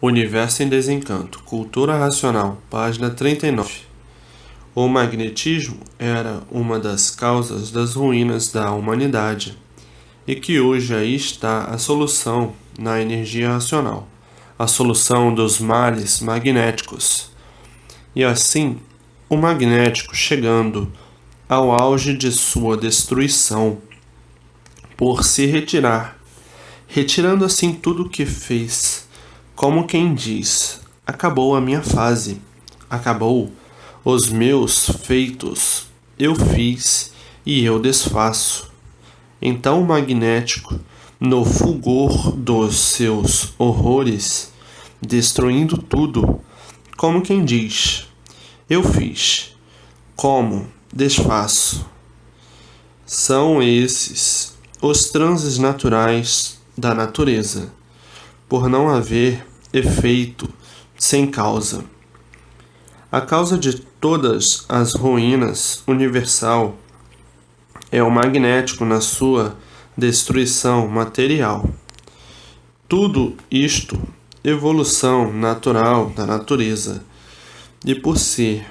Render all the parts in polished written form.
Universo em Desencanto, Cultura Racional, página 39. O magnetismo era uma das causas das ruínas da humanidade, e que hoje aí está a solução na energia racional, a solução dos males magnéticos. E assim, o magnético chegando ao auge de sua destruição, por se retirar, retirando assim tudo o que fez, como quem diz: acabou a minha fase, acabou os meus feitos, eu fiz e eu desfaço. Então o magnético, no fulgor dos seus horrores, destruindo tudo, como quem diz: eu fiz, como desfaço. São esses os transes naturais da natureza, por não haver efeito sem causa. A causa de todas as ruínas universal é o magnético na sua destruição material. Tudo isto, evolução natural da natureza, e por ser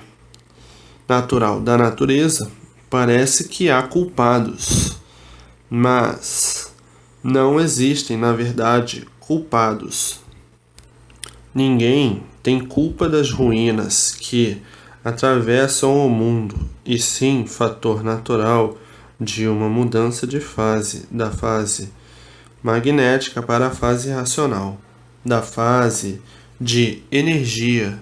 natural da natureza, parece que há culpados, mas não existem, na verdade, culpados. Ninguém tem culpa das ruínas que atravessam o mundo, e sim fator natural de uma mudança de fase, da fase magnética para a fase racional, da fase de energia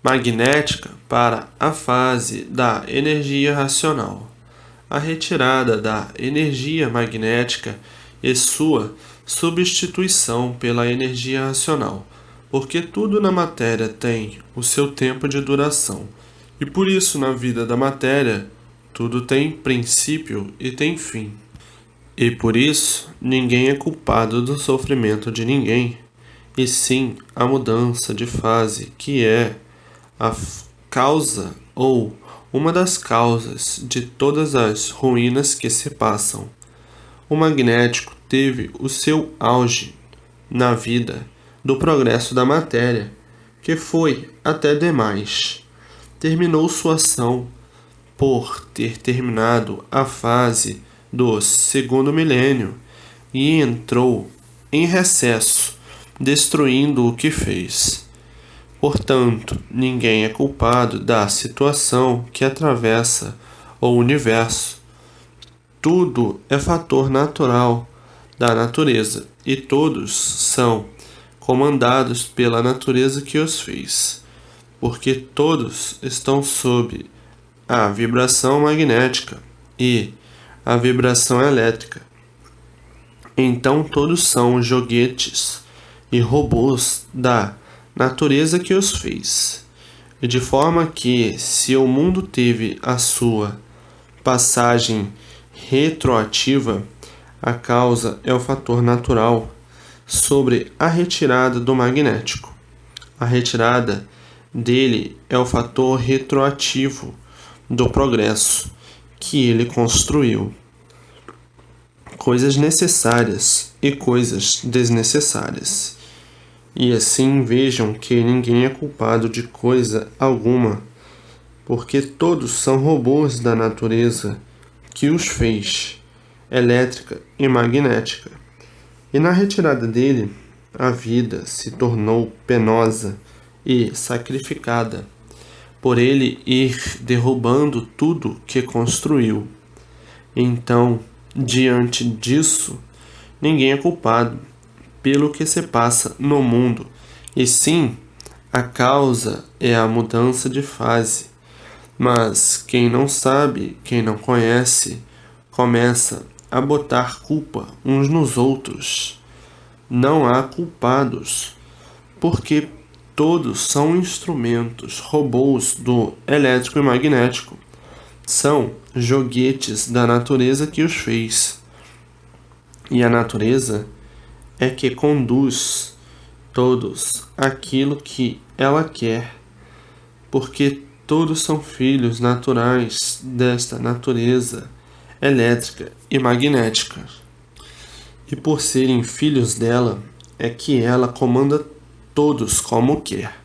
magnética para a fase da energia racional. A retirada da energia magnética e sua substituição pela energia racional, porque tudo na matéria tem o seu tempo de duração, e por isso na vida da matéria tudo tem princípio e tem fim. E por isso ninguém é culpado do sofrimento de ninguém, e sim a mudança de fase que é a causa ou uma das causas de todas as ruínas que se passam. O magnético teve o seu auge na vida do progresso da matéria, que foi até demais. Terminou sua ação por ter terminado a fase do segundo milênio e entrou em recesso, destruindo o que fez. Portanto, ninguém é culpado da situação que atravessa o universo. Tudo é fator natural da natureza, e todos são comandados pela natureza que os fez, porque todos estão sob a vibração magnética e a vibração elétrica. Então todos são joguetes e robôs da natureza que os fez, e de forma que, se o mundo teve a sua passagem retroativa, a causa é o fator natural sobre a retirada do magnético. A retirada dele é o fator retroativo do progresso que ele construiu. Coisas necessárias e coisas desnecessárias. E assim vejam que ninguém é culpado de coisa alguma, porque todos são robôs da natureza que os fez, elétrica e magnética. E na retirada dele, a vida se tornou penosa e sacrificada, por ele ir derrubando tudo que construiu. Então, diante disso, ninguém é culpado pelo que se passa no mundo, e sim, a causa é a mudança de fase. Mas quem não sabe, quem não conhece, começa a botar culpa uns nos outros. Não há culpados, porque todos são instrumentos, robôs do elétrico e magnético. São joguetes da natureza que os fez. E a natureza é que conduz todos aquilo que ela quer, porque todos são filhos naturais desta natureza elétrica e magnética. E por serem filhos dela, é que ela comanda todos como quer.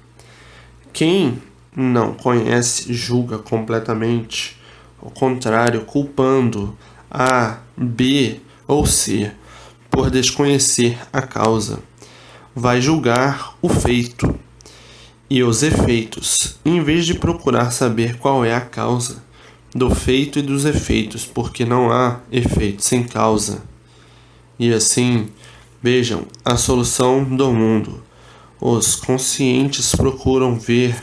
Quem não conhece julga completamente, ao contrário, culpando A, B ou C por desconhecer a causa. Vai julgar o feito e os efeitos, em vez de procurar saber qual é a causa do feito e dos efeitos, porque não há efeito sem causa. E assim, vejam a solução do mundo. Os conscientes procuram ver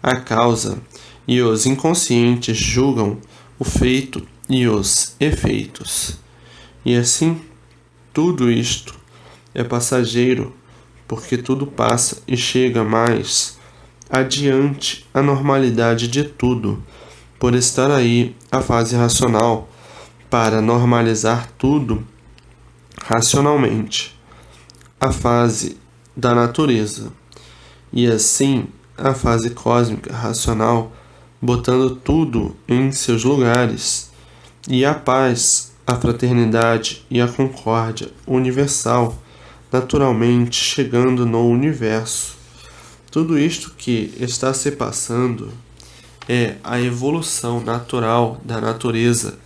a causa e os inconscientes julgam o feito e os efeitos. E assim, tudo isto é passageiro, porque tudo passa e chega mais adiante a normalidade de tudo, por estar aí a fase racional para normalizar tudo racionalmente, a fase da natureza, e assim a fase cósmica racional, botando tudo em seus lugares, e a paz, a fraternidade e a concórdia universal, naturalmente chegando no universo. Tudo isto que está se passando é a evolução natural da natureza,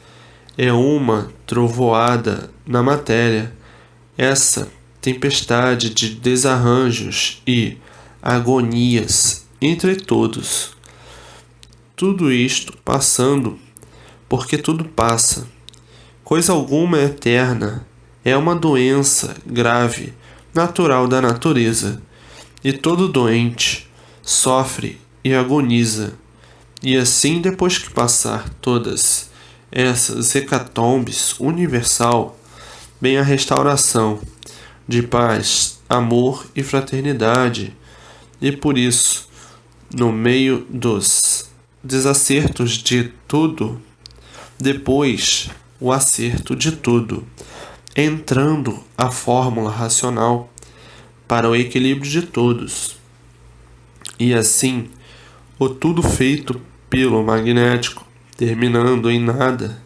é uma trovoada na matéria, essa tempestade de desarranjos e agonias entre todos. Tudo isto passando, porque tudo passa. Coisa alguma é eterna, é uma doença grave, natural da natureza, e todo doente sofre e agoniza. E assim, depois que passar todas essas hecatombes universal, vem a restauração de paz, amor e fraternidade. E por isso, no meio dos desacertos de tudo, depois o acerto de tudo, entrando a fórmula racional para o equilíbrio de todos. E assim, o tudo feito pelo magnético, terminando em nada,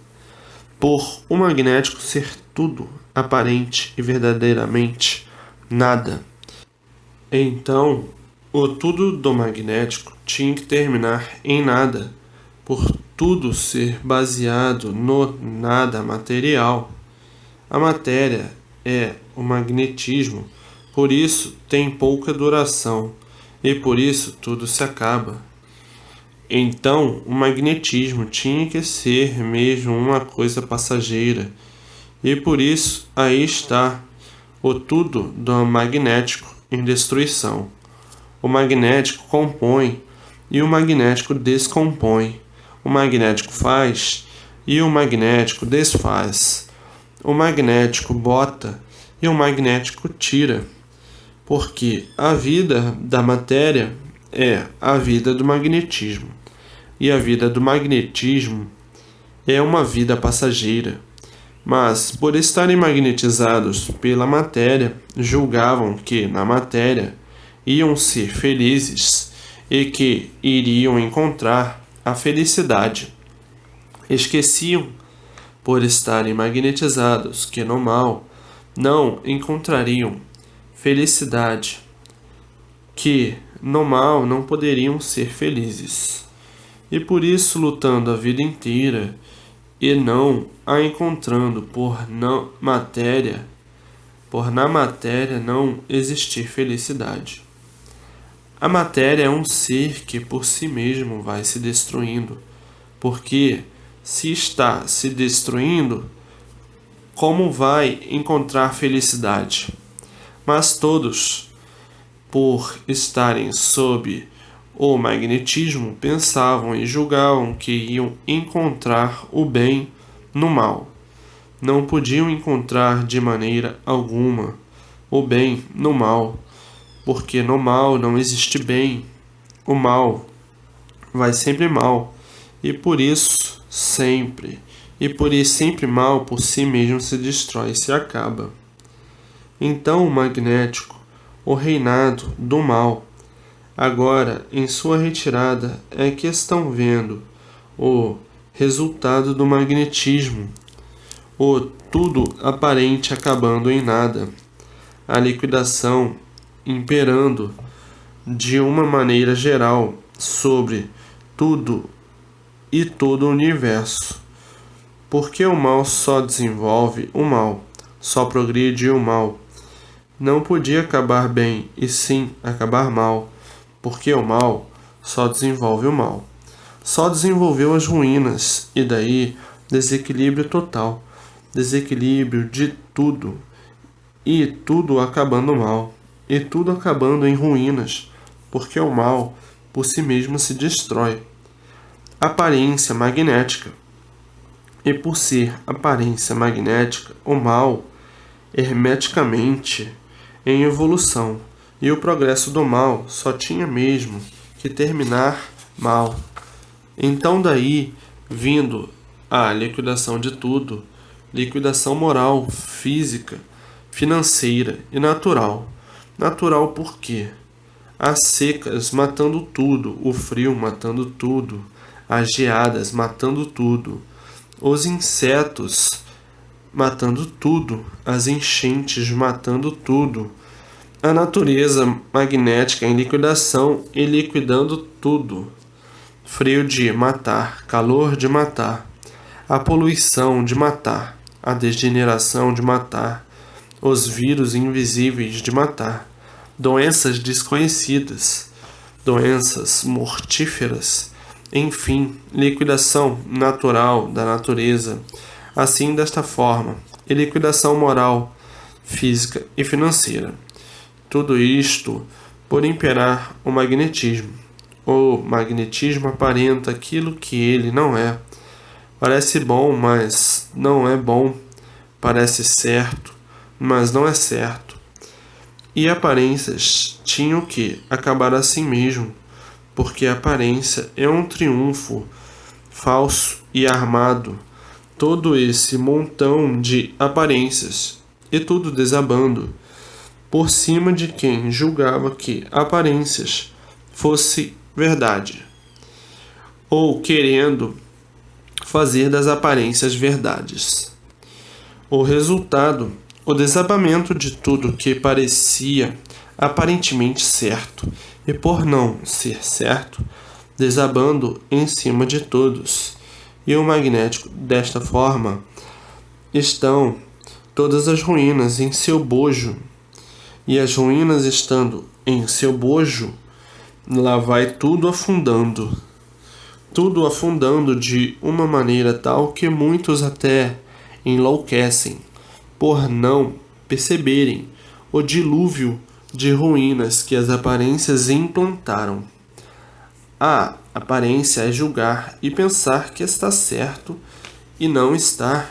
por o magnético ser tudo, aparente e verdadeiramente nada. Então, o tudo do magnético tinha que terminar em nada, por tudo ser baseado no nada material. A matéria é o magnetismo, por isso tem pouca duração, e por isso tudo se acaba. Então, o magnetismo tinha que ser mesmo uma coisa passageira, e por isso aí está o tudo do magnético em destruição. O magnético compõe e o magnético descompõe. O magnético faz e o magnético desfaz. O magnético bota e o magnético tira. Porque a vida da matéria é a vida do magnetismo. E a vida do magnetismo é uma vida passageira. Mas, por estarem magnetizados pela matéria, julgavam que na matéria iam ser felizes e que iriam encontrar a felicidade. Esqueciam, por estarem magnetizados, que no mal não encontrariam felicidade, que no mal não poderiam ser felizes. E por isso, lutando a vida inteira e não a encontrando por na matéria não existir felicidade. A matéria é um ser que por si mesmo vai se destruindo, porque se está se destruindo, como vai encontrar felicidade? Mas todos, por estarem sob o magnetismo, pensavam e julgavam que iam encontrar o bem no mal. Não podiam encontrar de maneira alguma o bem no mal, porque no mal não existe bem. O mal vai sempre mal, e por isso sempre mal por si mesmo se destrói e se acaba. Então o magnético, o reinado do mal, agora, em sua retirada, é que estão vendo o resultado do magnetismo, o tudo aparente acabando em nada, a liquidação imperando de uma maneira geral sobre tudo e todo o universo. Porque o mal só desenvolve o mal, só progride o mal. Não podia acabar bem, e sim acabar mal, porque o mal só desenvolve o mal. Só desenvolveu as ruínas, e daí desequilíbrio total, desequilíbrio de tudo, e tudo acabando mal, e tudo acabando em ruínas, porque o mal por si mesmo se destrói. Aparência magnética. E por ser aparência magnética, o mal hermeticamente em evolução, e o progresso do mal só tinha mesmo que terminar mal. Então daí, vindo a liquidação de tudo, liquidação moral, física, financeira e natural. Natural por quê? As secas matando tudo, o frio matando tudo, as geadas matando tudo, os insetos matando tudo, as enchentes matando tudo, a natureza magnética em liquidação e liquidando tudo. Frio de matar, calor de matar, a poluição de matar, a degeneração de matar, os vírus invisíveis de matar, doenças desconhecidas, doenças mortíferas, enfim, liquidação natural da natureza, assim desta forma, e liquidação moral, física e financeira. Tudo isto por imperar o magnetismo. O magnetismo aparenta aquilo que ele não é. Parece bom, mas não é bom. Parece certo, mas não é certo. E aparências tinham que acabar assim mesmo, porque a aparência é um triunfo falso e armado. Todo esse montão de aparências e tudo desabando por cima de quem julgava que aparências fosse verdade, ou querendo fazer das aparências verdades. O resultado, o desabamento de tudo que parecia aparentemente certo, e por não ser certo, desabando em cima de todos. E o magnético, desta forma, estão todas as ruínas em seu bojo, e as ruínas estando em seu bojo, lá vai tudo afundando de uma maneira tal que muitos até enlouquecem por não perceberem o dilúvio de ruínas que as aparências implantaram. A aparência é julgar e pensar que está certo e não está.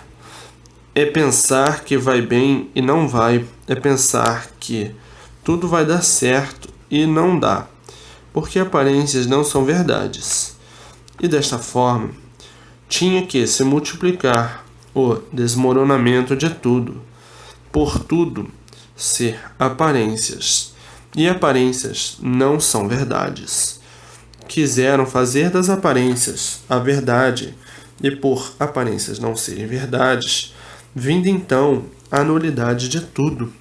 É pensar que vai bem e não vai. É pensar que tudo vai dar certo e não dá, porque aparências não são verdades. E desta forma, tinha que se multiplicar o desmoronamento de tudo, por tudo ser aparências. E aparências não são verdades. Quiseram fazer das aparências a verdade, e por aparências não serem verdades, vindo então a nulidade de tudo.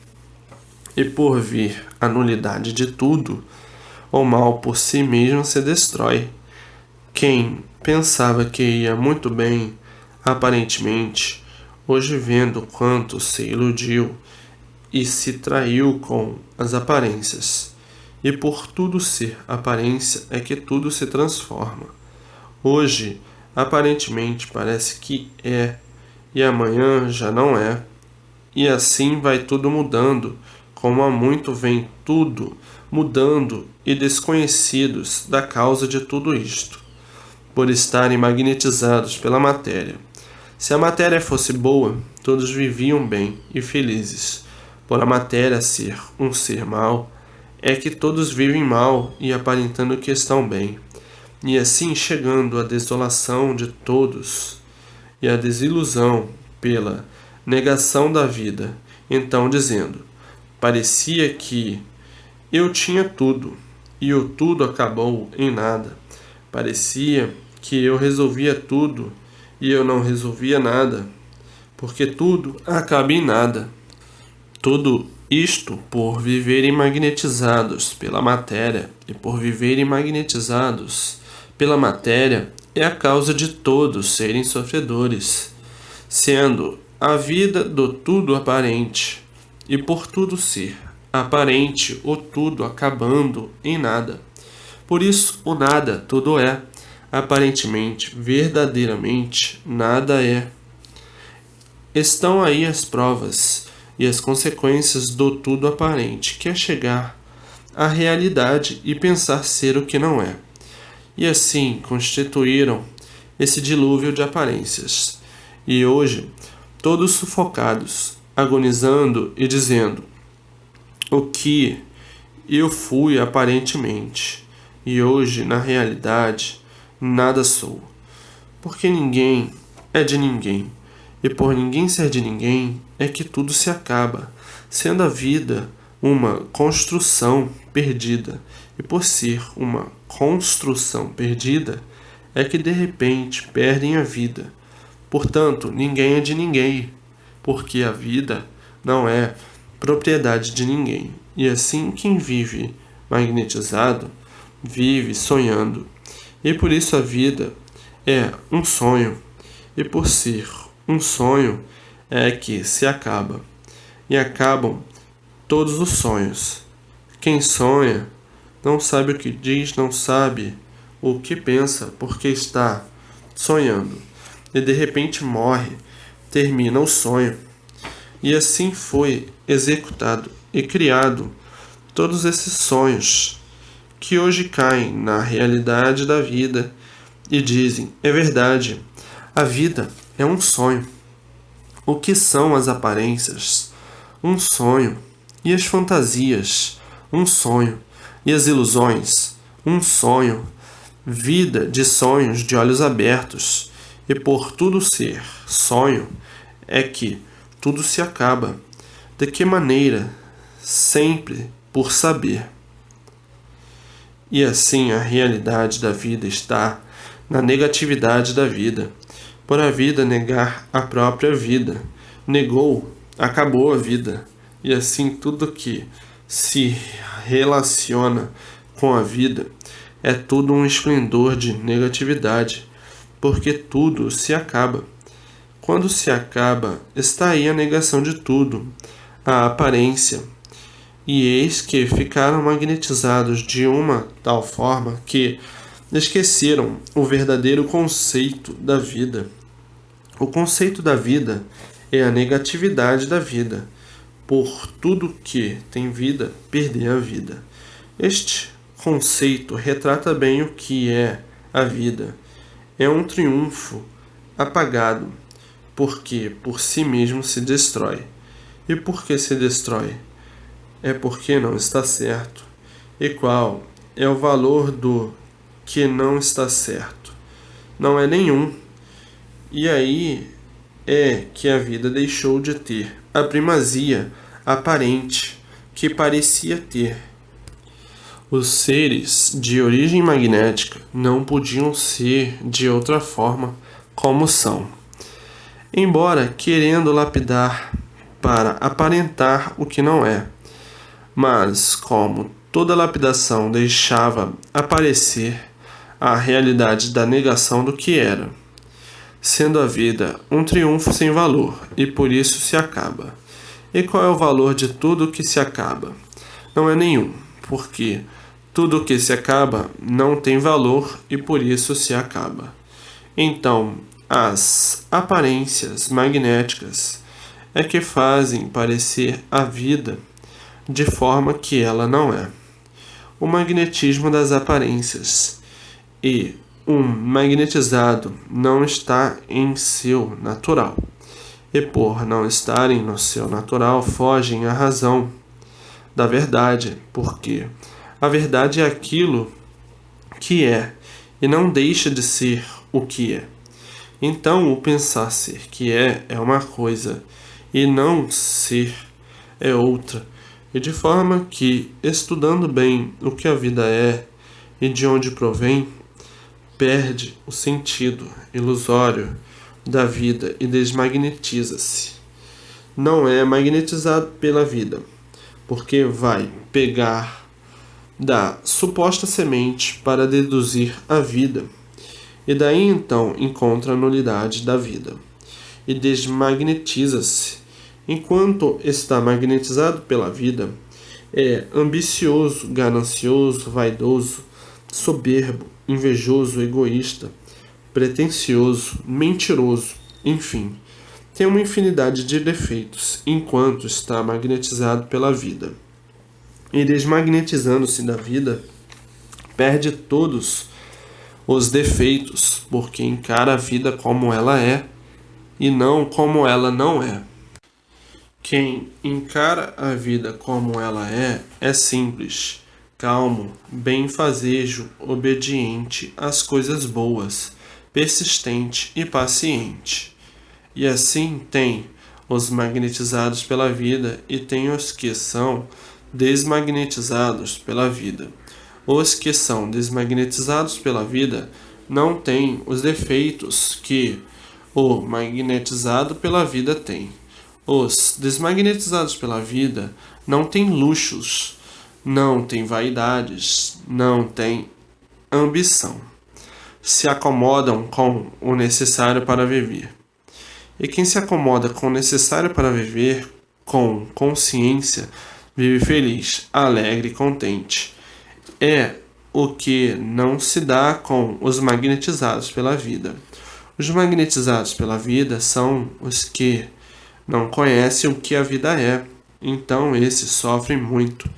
E por vir a nulidade de tudo, o mal por si mesmo se destrói. Quem pensava que ia muito bem, aparentemente, hoje vendo quanto se iludiu e se traiu com as aparências. E por tudo ser aparência é que tudo se transforma. Hoje, aparentemente, parece que é, e amanhã já não é. E assim vai tudo mudando, como há muito vem tudo mudando e desconhecidos da causa de tudo isto, por estarem magnetizados pela matéria. Se a matéria fosse boa, todos viviam bem e felizes. Por a matéria ser um ser mau, é que todos vivem mal e aparentando que estão bem, e assim chegando à desolação de todos e à desilusão pela negação da vida, então dizendo: parecia que eu tinha tudo, e o tudo acabou em nada. Parecia que eu resolvia tudo, e eu não resolvia nada, porque tudo acaba em nada. Tudo Isto por viverem magnetizados pela matéria, e por viverem magnetizados pela matéria é a causa de todos serem sofredores, sendo a vida do tudo aparente, e por tudo ser aparente o tudo acabando em nada. Por isso o nada tudo é, aparentemente, verdadeiramente, nada é. Estão aí as provas e as consequências do tudo aparente, que é chegar à realidade e pensar ser o que não é. E assim constituíram esse dilúvio de aparências. E hoje, todos sufocados, agonizando e dizendo: o que eu fui aparentemente, e hoje, na realidade, nada sou. Porque ninguém é de ninguém, e por ninguém ser de ninguém é que tudo se acaba, sendo a vida uma construção perdida, e por ser uma construção perdida é que de repente perdem a vida. Portanto, ninguém é de ninguém, porque a vida não é propriedade de ninguém. E assim quem vive magnetizado, vive sonhando. E por isso a vida é um sonho. E por ser um sonho é que se acaba. E acabam todos os sonhos. Quem sonha não sabe o que diz, não sabe o que pensa, porque está sonhando. E de repente morre, termina o sonho. E assim foi executado e criado todos esses sonhos que hoje caem na realidade da vida e dizem: é verdade, a vida é um sonho. O que são as aparências? Um sonho. E as fantasias? Um sonho. E as ilusões? Um sonho. Vida de sonhos de olhos abertos. E por tudo ser sonho é que tudo se acaba. De que maneira? Sempre por saber. E assim a realidade da vida está na negatividade da vida. Por a vida negar a própria vida. Negou, acabou a vida. E assim tudo que se relaciona com a vida é tudo um esplendor de negatividade, porque tudo se acaba. Quando se acaba, está aí a negação de tudo, a aparência. E eis que ficaram magnetizados de uma tal forma que esqueceram o verdadeiro conceito da vida. O conceito da vida é a negatividade da vida. Por tudo que tem vida, perder a vida. Este conceito retrata bem o que é a vida. É um triunfo apagado, porque por si mesmo se destrói. E por que se destrói? É porque não está certo. E qual é o valor do que não está certo? Não é nenhum. E aí é que a vida deixou de ter a primazia aparente que parecia ter. Os seres de origem magnética não podiam ser de outra forma como são, embora querendo lapidar para aparentar o que não é. Mas, como toda lapidação deixava aparecer a realidade da negação do que era, sendo a vida um triunfo sem valor, e por isso se acaba. E qual é o valor de tudo que se acaba? Não é nenhum, porque tudo que se acaba não tem valor e por isso se acaba. Então, as aparências magnéticas é que fazem parecer a vida de forma que ela não é. O magnetismo das aparências. E um magnetizado não está em seu natural. E por não estarem no seu natural, fogem à razão da verdade, porque a verdade é aquilo que é e não deixa de ser o que é. Então, o pensar ser que é uma coisa e não ser é outra. E de forma que, estudando bem o que a vida é e de onde provém, perde o sentido ilusório da vida e desmagnetiza-se. Não é magnetizado pela vida, porque vai pegar da suposta semente para deduzir a vida, e daí então encontra a nulidade da vida, e desmagnetiza-se. Enquanto está magnetizado pela vida, é ambicioso, ganancioso, vaidoso, soberbo, invejoso, egoísta, pretensioso, mentiroso, enfim, tem uma infinidade de defeitos enquanto está magnetizado pela vida. E desmagnetizando-se da vida, perde todos os defeitos, porque encara a vida como ela é e não como ela não é. Quem encara a vida como ela é simples, calmo, benfazejo, obediente às coisas boas, persistente e paciente. E assim tem os magnetizados pela vida e tem os que são desmagnetizados pela vida. Os que são desmagnetizados pela vida não têm os defeitos que o magnetizado pela vida tem. Os desmagnetizados pela vida não têm luxos, não têm vaidades, não têm ambição. Se acomodam com o necessário para viver. E quem se acomoda com o necessário para viver, com consciência, vive feliz, alegre e contente. É o que não se dá com os magnetizados pela vida. Os magnetizados pela vida são os que não conhecem o que a vida é. Então esses sofrem muito,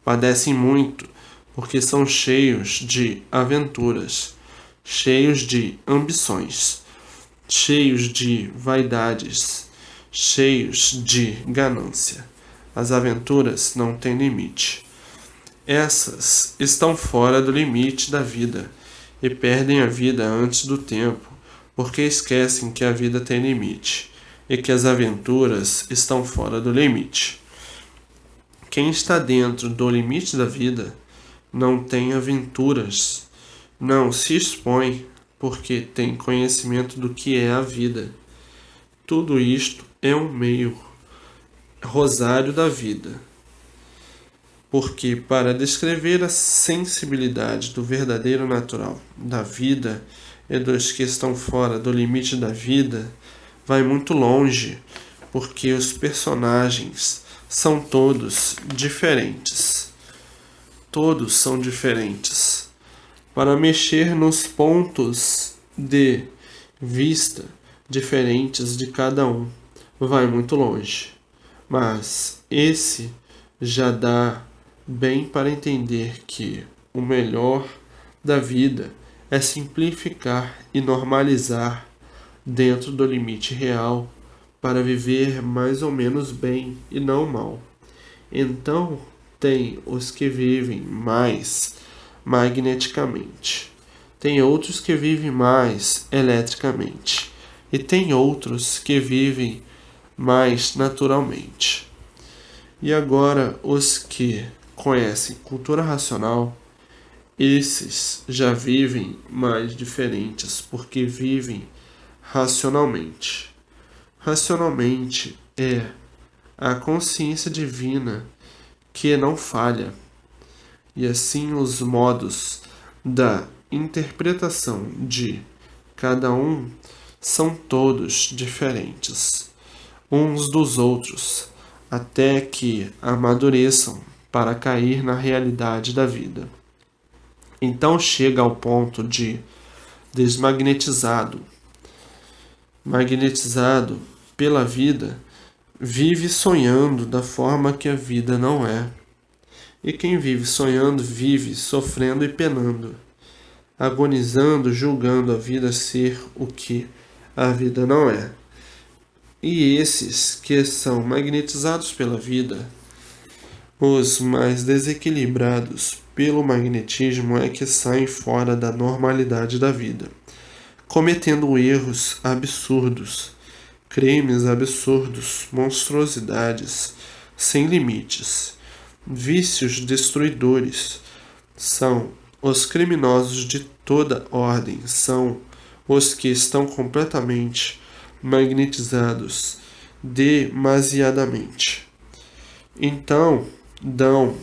padecem muito, porque são cheios de aventuras, cheios de ambições, cheios de vaidades, cheios de ganância. As aventuras não têm limite. Essas estão fora do limite da vida e perdem a vida antes do tempo, porque esquecem que a vida tem limite e que as aventuras estão fora do limite. Quem está dentro do limite da vida não tem aventuras, não se expõe, porque tem conhecimento do que é a vida. Tudo isto é um meio rosário da vida. Porque para descrever a sensibilidade do verdadeiro natural da vida e dos que estão fora do limite da vida, vai muito longe, porque os personagens são todos diferentes. Todos são diferentes. Para mexer nos pontos de vista diferentes de cada um, vai muito longe. Mas esse já dá bem para entender que o melhor da vida é simplificar e normalizar dentro do limite real para viver mais ou menos bem e não mal. Então, tem os que vivem mais magneticamente, tem outros que vivem mais eletricamente e tem outros que vivem mais naturalmente. E agora, os que conhecem cultura racional, esses já vivem mais diferentes, porque vivem racionalmente. Racionalmente é a consciência divina que não falha, e assim os modos da interpretação de cada um são todos diferentes uns dos outros, até que amadureçam para cair na realidade da vida. Então chega ao ponto de magnetizado pela vida, vive sonhando da forma que a vida não é. E quem vive sonhando, vive sofrendo e penando, agonizando, julgando a vida ser o que a vida não é. E esses que são magnetizados pela vida, os mais desequilibrados pelo magnetismo, é que saem fora da normalidade da vida, cometendo erros absurdos, crimes absurdos, monstruosidades sem limites, vícios destruidores. São os criminosos de toda ordem, são os que estão completamente magnetizados demasiadamente. Então, dão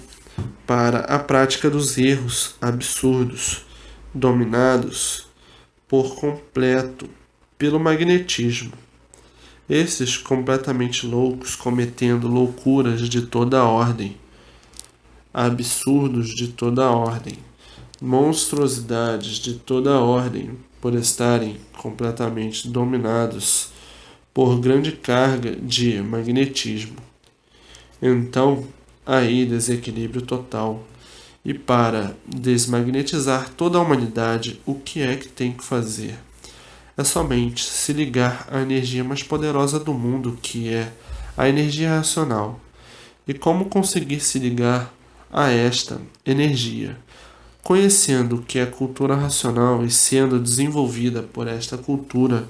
para a prática dos erros absurdos, dominados por completo pelo magnetismo. Esses completamente loucos cometendo loucuras de toda a ordem, absurdos de toda a ordem, monstruosidades de toda a ordem, por estarem completamente dominados por grande carga de magnetismo. Então, aí desequilíbrio total. E para desmagnetizar toda a humanidade, o que é que tem que fazer? É somente se ligar à energia mais poderosa do mundo, que é a energia racional. E como conseguir se ligar a esta energia? Conhecendo o que é cultura racional e sendo desenvolvida por esta cultura,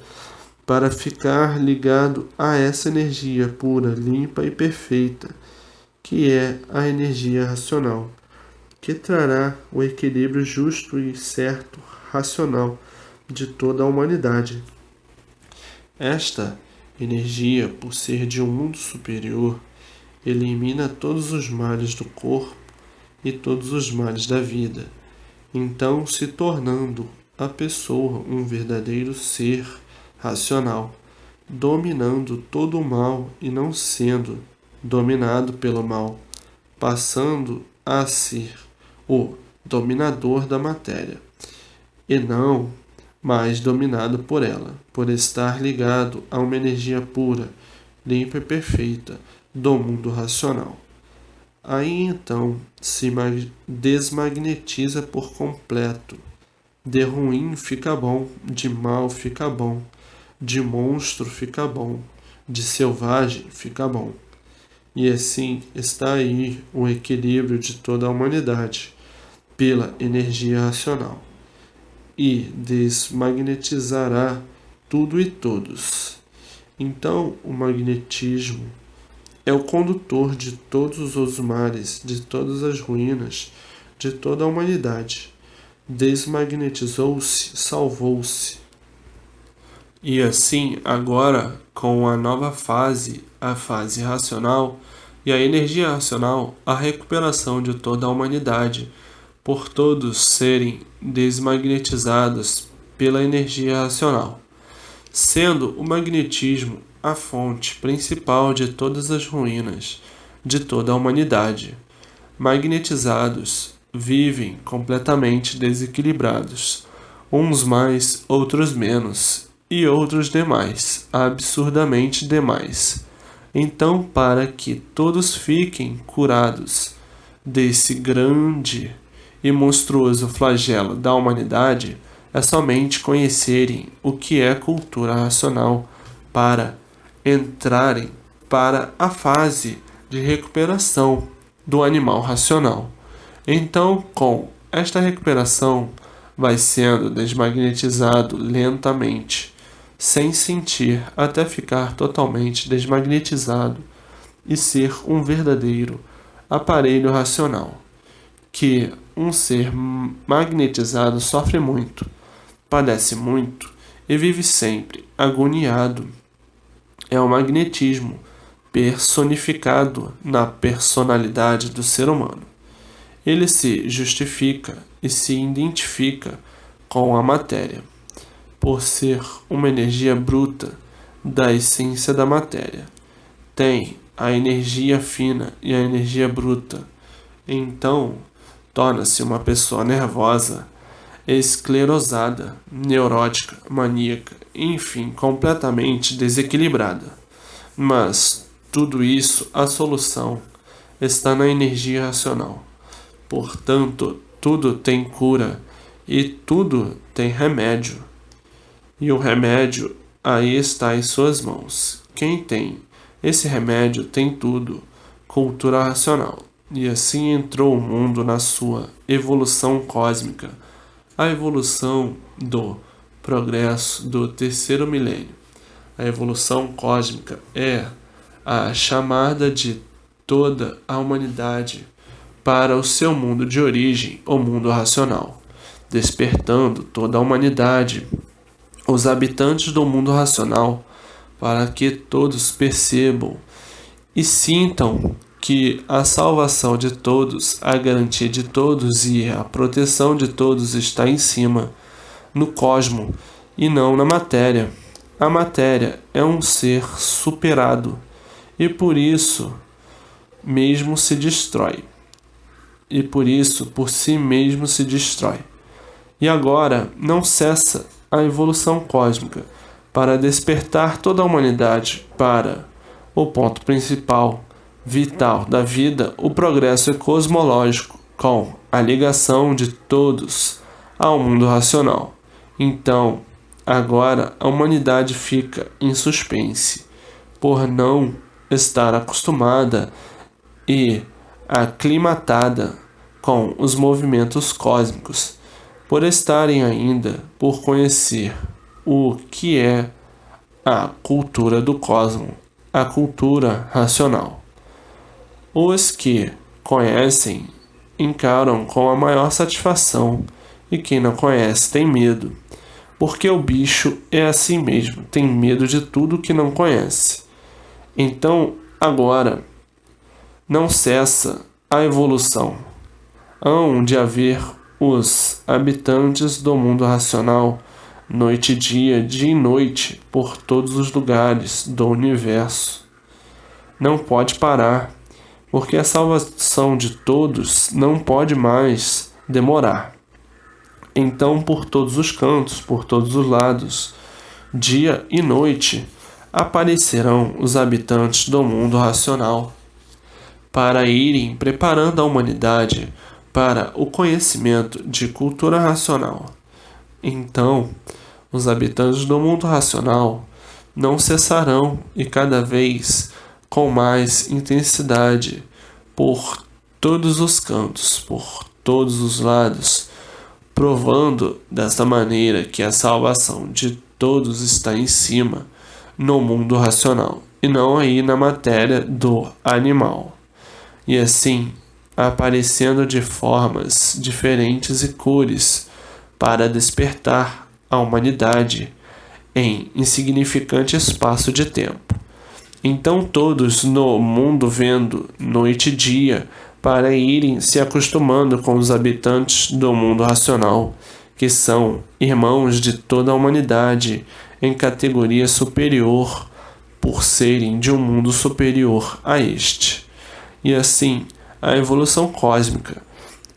para ficar ligado a essa energia pura, limpa e perfeita, que é a energia racional, que trará o equilíbrio justo e certo, racional, de toda a humanidade. Esta energia, por ser de um mundo superior, elimina todos os males do corpo e todos os males da vida, então se tornando a pessoa um verdadeiro ser racional, dominando todo o mal e não sendo dominado pelo mal, passando a ser o dominador da matéria, e não mais dominado por ela, por estar ligado a uma energia pura, limpa e perfeita do mundo racional. Aí então se desmagnetiza por completo. De ruim fica bom, de mal fica bom, de monstro fica bom, de selvagem fica bom. E assim está aí o equilíbrio de toda a humanidade pela energia racional. E desmagnetizará tudo e todos. Então, o magnetismo é o condutor de todos os males, de todas as ruínas, de toda a humanidade. Desmagnetizou-se, salvou-se. E assim, agora, com a nova fase, a fase racional e a energia racional, a recuperação de toda a humanidade, por todos serem desmagnetizados pela energia racional, sendo o magnetismo a fonte principal de todas as ruínas de toda a humanidade. Magnetizados, vivem completamente desequilibrados, uns mais, outros menos, e outros demais, absurdamente demais. Então, para que todos fiquem curados desse grande e monstruoso flagelo da humanidade, é somente conhecerem o que é cultura racional para entrarem para a fase de recuperação do animal racional. Então, com esta recuperação, vai sendo desmagnetizado lentamente, sem sentir, até ficar totalmente desmagnetizado e ser um verdadeiro aparelho racional, que um ser magnetizado sofre muito, padece muito e vive sempre agoniado. É o magnetismo personificado na personalidade do ser humano. Ele se justifica e se identifica com a matéria, por ser uma energia bruta da essência da matéria. Tem a energia fina e a energia bruta. Então, torna-se uma pessoa nervosa, esclerosada, neurótica, maníaca, enfim, completamente desequilibrada. Mas tudo isso, a solução está na energia racional. Portanto, tudo tem cura e tudo tem remédio. E o remédio aí está em suas mãos. Quem tem esse remédio tem tudo, cultura racional. E assim entrou o mundo na sua evolução cósmica, a evolução do progresso do terceiro milênio. A evolução cósmica é a chamada de toda a humanidade para o seu mundo de origem, o mundo racional, despertando toda a humanidade, os habitantes do mundo racional, para que todos percebam e sintam que a salvação de todos, a garantia de todos e a proteção de todos está em cima, no cosmo, e não na matéria. A matéria é um ser superado e por isso mesmo se destrói. E por isso, por si mesmo se destrói. E agora não cessa a evolução cósmica para despertar toda a humanidade para o ponto principal, vital da vida, o progresso cosmológico, com a ligação de todos ao mundo racional. Então, agora a humanidade fica em suspense, por não estar acostumada e aclimatada com os movimentos cósmicos, por estarem ainda por conhecer o que é a cultura do cosmos, a cultura racional. Os que conhecem encaram com a maior satisfação, e quem não conhece tem medo, porque o bicho é assim mesmo, tem medo de tudo que não conhece. Então, agora, não cessa a evolução. Hão de haver os habitantes do mundo racional, noite e dia e noite, por todos os lugares do universo. Não pode parar, porque a salvação de todos não pode mais demorar. Então, por todos os cantos, por todos os lados, dia e noite, aparecerão os habitantes do mundo racional, para irem preparando a humanidade para o conhecimento de cultura racional. Então, os habitantes do mundo racional não cessarão e cada vez com mais intensidade por todos os cantos, por todos os lados, provando desta maneira que a salvação de todos está em cima no mundo racional e não aí na matéria do animal. E assim, aparecendo de formas diferentes e cores para despertar a humanidade em insignificante espaço de tempo. Então todos no mundo vendo noite e dia para irem se acostumando com os habitantes do mundo racional, que são irmãos de toda a humanidade em categoria superior por serem de um mundo superior a este. E assim, a evolução cósmica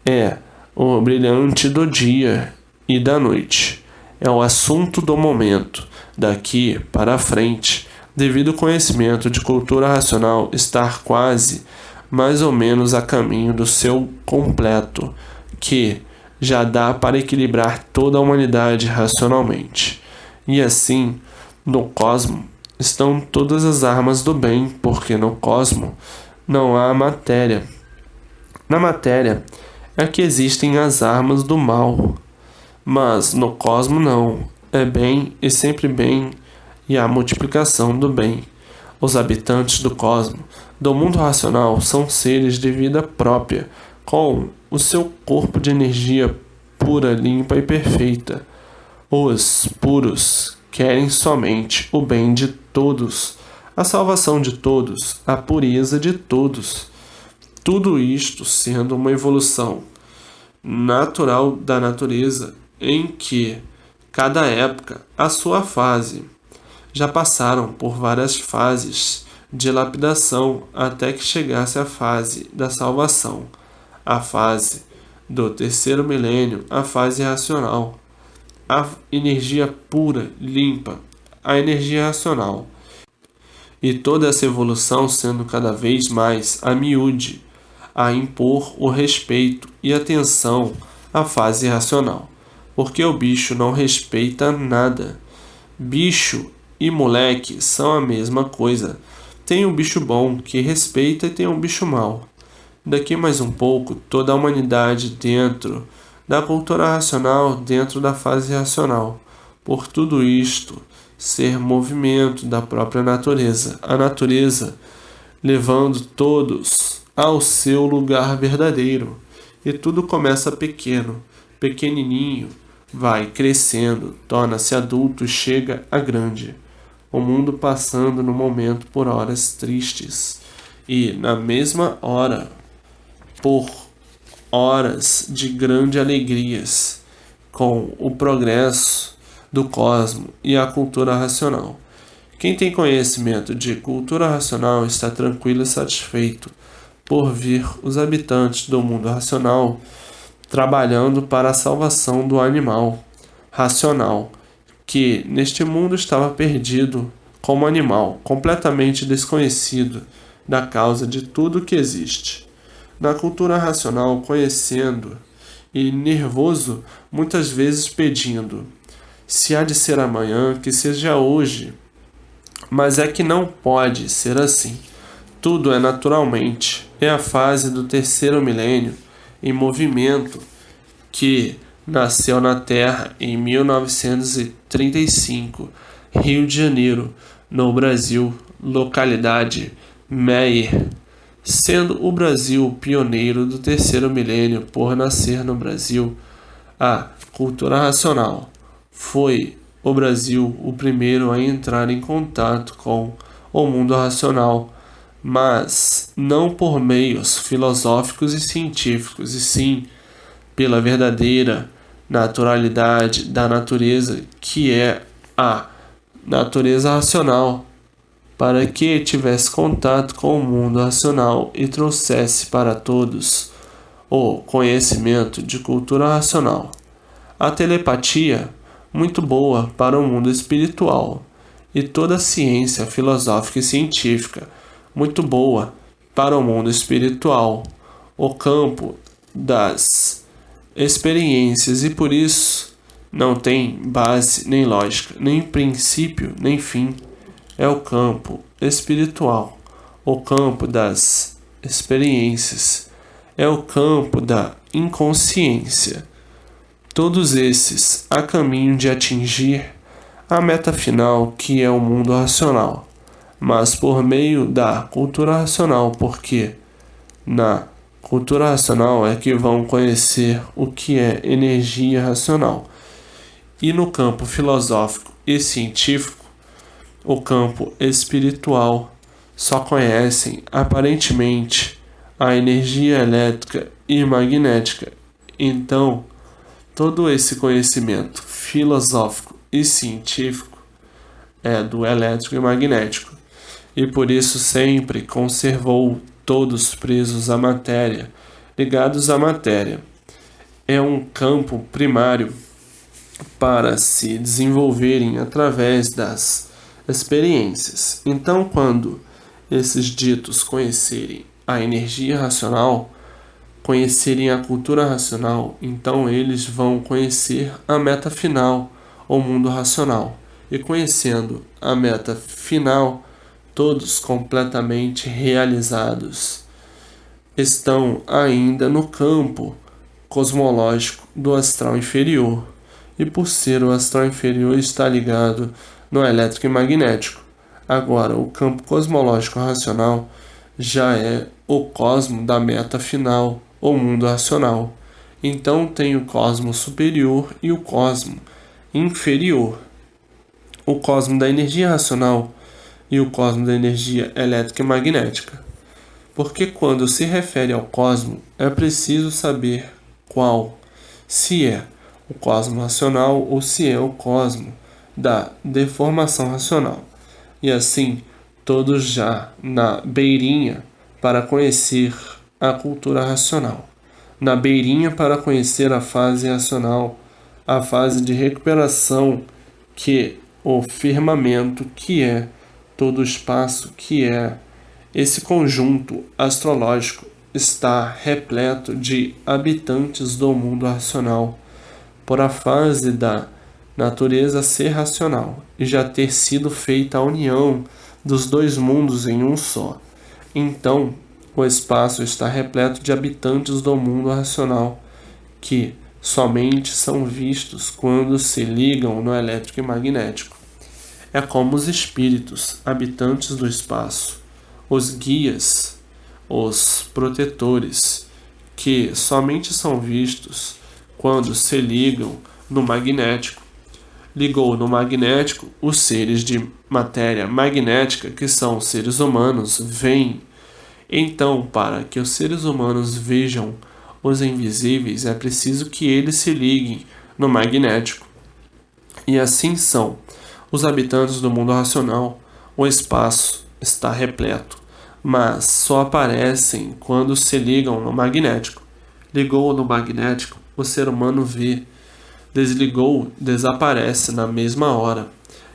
é o brilhante do dia e da noite. É o assunto do momento, daqui para frente, devido ao conhecimento de cultura racional estar quase, mais ou menos a caminho do seu completo, que já dá para equilibrar toda a humanidade racionalmente. E assim, no cosmo, estão todas as armas do bem, porque no cosmo não há matéria. Na matéria é que existem as armas do mal, mas no cosmo não, é bem e sempre bem e a multiplicação do bem. Os habitantes do cosmo, do mundo racional, são seres de vida própria, com o seu corpo de energia pura, limpa e perfeita. Os puros querem somente o bem de todos, a salvação de todos, a pureza de todos. Tudo isto sendo uma evolução natural da natureza, em que cada época a sua fase. Já passaram por várias fases de lapidação até que chegasse a fase da salvação, a fase do terceiro milênio, a fase racional, a energia pura, limpa, a energia racional. E toda essa evolução sendo cada vez mais a miúde, a impor o respeito e atenção à fase racional, porque o bicho não respeita nada. Bicho e moleque são a mesma coisa. Tem um bicho bom que respeita e tem um bicho mau. Daqui mais um pouco, toda a humanidade dentro da cultura racional, dentro da fase racional. Por tudo isto ser movimento da própria natureza, a natureza levando todos ao seu lugar verdadeiro. E tudo começa pequeno, pequenininho, vai crescendo, torna-se adulto e chega a grande. O mundo passando no momento por horas tristes e, na mesma hora, por horas de grande alegrias com o progresso do cosmo e a cultura racional. Quem tem conhecimento de cultura racional está tranquilo e satisfeito por ver os habitantes do mundo racional trabalhando para a salvação do animal racional, que neste mundo estava perdido como animal, completamente desconhecido da causa de tudo que existe. Na cultura racional, conhecendo e nervoso, muitas vezes pedindo: se há de ser amanhã, que seja hoje. Mas é que não pode ser assim. Tudo é naturalmente. É a fase do terceiro milênio em movimento que nasceu na Terra em 1935, Rio de Janeiro, no Brasil, localidade Meier, sendo o Brasil o pioneiro do terceiro milênio por nascer no Brasil. A cultura racional foi o Brasil o primeiro a entrar em contato com o mundo racional, mas não por meios filosóficos e científicos, e sim pela verdadeira naturalidade da natureza, que é a natureza racional, para que tivesse contato com o mundo racional e trouxesse para todos o conhecimento de cultura racional. A telepatia, muito boa para o mundo espiritual, e toda a ciência filosófica e científica, muito boa para o mundo espiritual, o campo das experiências, e por isso não tem base nem lógica, nem princípio, nem fim. É o campo espiritual, o campo das experiências, é o campo da inconsciência. Todos esses a caminho de atingir a meta final, que é o mundo racional, mas por meio da cultura racional, porque na cultura racional é que vão conhecer o que é energia racional. E no campo filosófico e científico, o campo espiritual, só conhecem aparentemente a energia elétrica e magnética. Então, todo esse conhecimento filosófico e científico é do elétrico e magnético, e por isso sempre conservou todos presos à matéria, ligados à matéria. É um campo primário para se desenvolverem através das experiências. Então, quando esses ditos conhecerem a energia racional, conhecerem a cultura racional, então eles vão conhecer a meta final, o mundo racional. E conhecendo a meta final, todos completamente realizados, estão ainda no campo cosmológico do astral inferior. E por ser o astral inferior, está ligado no elétrico e magnético. Agora, o campo cosmológico racional já é o cosmo da meta final, o mundo racional. Então tem o cosmo superior e o cosmo inferior. O cosmo da energia racional e o cosmo da energia elétrica e magnética. Porque quando se refere ao cosmo, é preciso saber qual, se é o cosmo racional ou se é o cosmo da deformação racional. E assim, todos já na beirinha para conhecer a cultura racional, na beirinha para conhecer a fase racional, a fase de recuperação, que o firmamento, que é todo o espaço, que é esse conjunto astrológico, está repleto de habitantes do mundo racional, por a fase da natureza ser racional e já ter sido feita a união dos dois mundos em um só. Então, o espaço está repleto de habitantes do mundo racional, que somente são vistos quando se ligam no elétrico e magnético. É como os espíritos, habitantes do espaço, os guias, os protetores, que somente são vistos quando se ligam no magnético. Ligou no magnético, os seres de matéria magnética, que são seres humanos, vêm Então, para que os seres humanos vejam os invisíveis, é preciso que eles se liguem no magnético. E assim são os habitantes do mundo racional. O espaço está repleto, mas só aparecem quando se ligam no magnético. Ligou no magnético, o ser humano vê. Desligou, desaparece na mesma hora.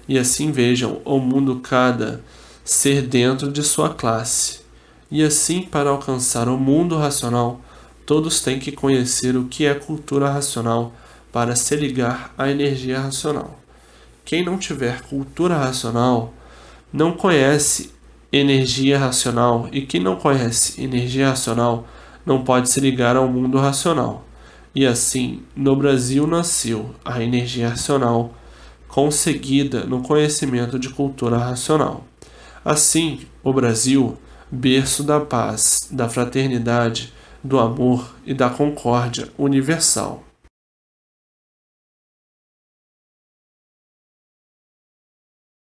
E assim vejam o mundo cada ser dentro de sua classe. E assim, para alcançar o mundo racional, todos têm que conhecer o que é cultura racional para se ligar à energia racional. Quem não tiver cultura racional não conhece energia racional, e quem não conhece energia racional não pode se ligar ao mundo racional. E assim, no Brasil nasceu a energia racional, conseguida no conhecimento de cultura racional. Assim, o Brasil, berço da paz, da fraternidade, do amor e da concórdia universal.